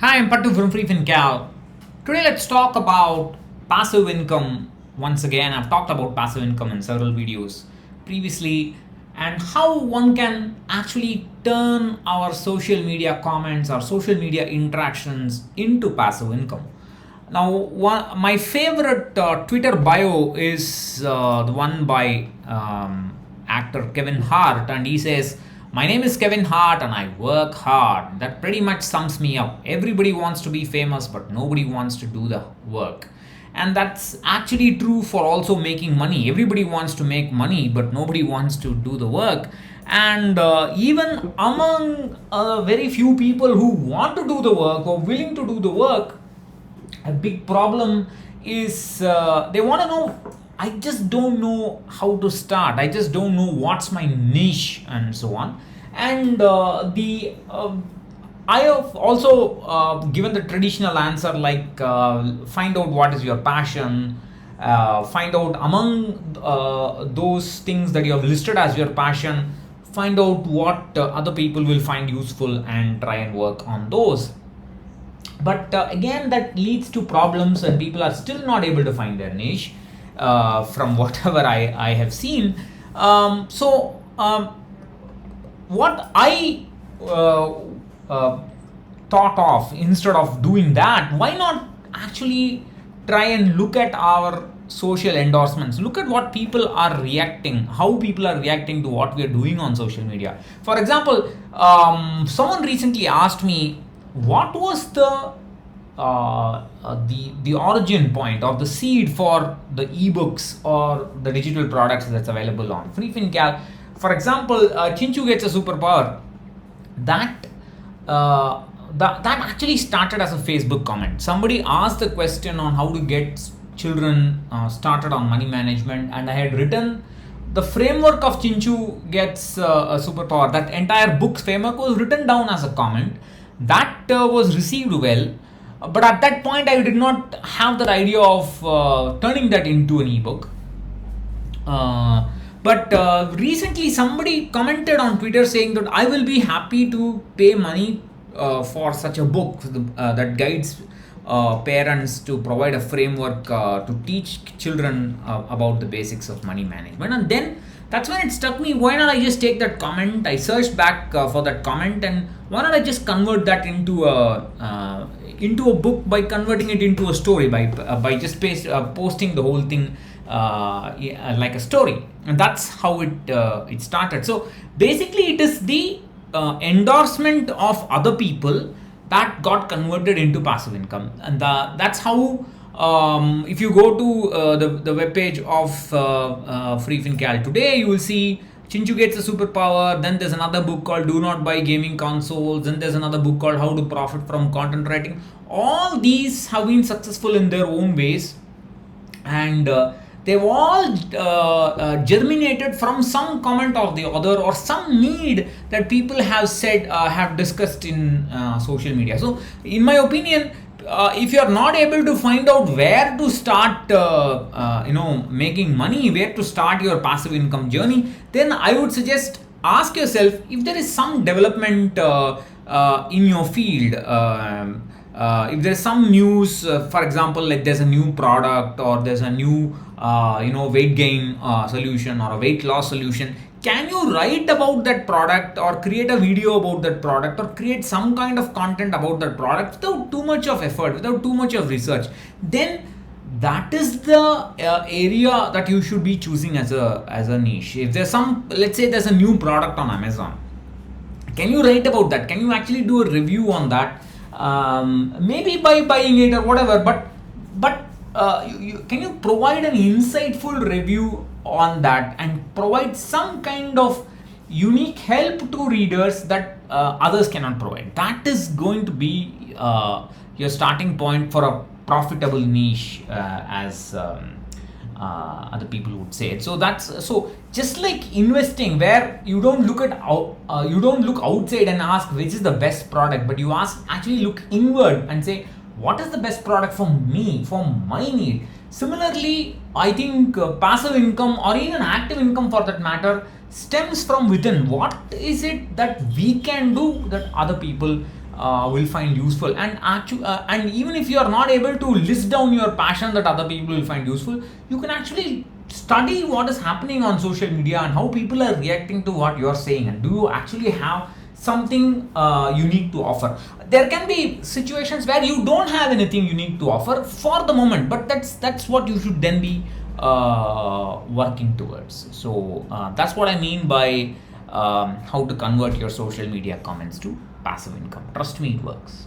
Hi, I'm Pattu from FreeFinCal. Today, let's talk about passive income. Once again, I've talked about passive income in several videos previously and how one can actually turn our social media comments, our social media interactions into passive income. Now, my favorite Twitter bio is the one by actor Kevin Hart, and he says, "My name is Kevin Hart and I work hard." That pretty much sums me up. Everybody wants to be famous, but nobody wants to do the work. And that's actually true for also making money. Everybody wants to make money, but nobody wants to do the work. And even among very few people who want to do the work or willing to do the work, a big problem is they want to know, I just don't know how to start, I just don't know what's my niche and so on. And the I have also given the traditional answer like find out what is your passion, find out among those things that you have listed as your passion, find out what other people will find useful and try and work on those. But again, that leads to problems and people are still not able to find their niche from whatever I have seen. What I thought of, instead of doing that, why not actually try and look at our social endorsements, look at what people are reacting, how people are reacting to what we are doing on social media. For example, someone recently asked me what was the origin point or the seed for the ebooks or the digital products that's available on FreeFinCal. For example, Chinchu Gets a Superpower, that that actually started as a Facebook comment. Somebody asked the question on how to get children started on money management, and I had written the framework of Chinchu Gets a Superpower. That entire book's framework was written down as a comment. That was received well, but at that point I did not have that idea of turning that into an ebook. But recently somebody commented on Twitter saying that I will be happy to pay money for such a book that guides parents to provide a framework to teach children about the basics of money management. And then that's when it struck me, why not I just take that comment? I searched back for that comment, and why not I just convert that into a book by converting it into a story by just posting the whole thing like a story. And that's how it started. So basically it is the endorsement of other people that got converted into passive income. And that's how if you go to the webpage of FreeFinCal today, you will see Chinchu Gets a Superpower. Then there's another book called Do Not Buy Gaming Consoles. Then there's another book called How to Profit from Content Writing. All these have been successful in their own ways, and they've all germinated from some comment of the other or some need that people have said, have discussed in social media. So in my opinion, if you are not able to find out where to start making money, where to start your passive income journey, then I would suggest ask yourself if there is some development in your field. If there's some news, for example, like there's a new product or there's a new weight gain solution or a weight loss solution, can you write about that product or create a video about that product or create some kind of content about that product without too much of effort, without too much of research? Then that is the area that you should be choosing as a niche. If there's let's say there's a new product on Amazon, can you write about that? Can you actually do a review on that? Maybe by buying it or whatever, but can you provide an insightful review on that and provide some kind of unique help to readers that others cannot provide? That is going to be your starting point for a profitable niche, as other people would say it. So just like investing, where you don't look outside and ask which is the best product, but you actually look inward and say, what is the best product for me, for my need? Similarly, I think passive income or even active income for that matter stems from within. What is it that we can do that other people will find useful. And actually, and even if you are not able to list down your passion that other people will find useful, you can actually study what is happening on social media and how people are reacting to what you are saying, and do you actually have something unique to offer. There can be situations where you don't have anything unique to offer for the moment, but that's what you should then be working towards. So that's what I mean by how to convert your social media comments to passive income. Trust me, it works.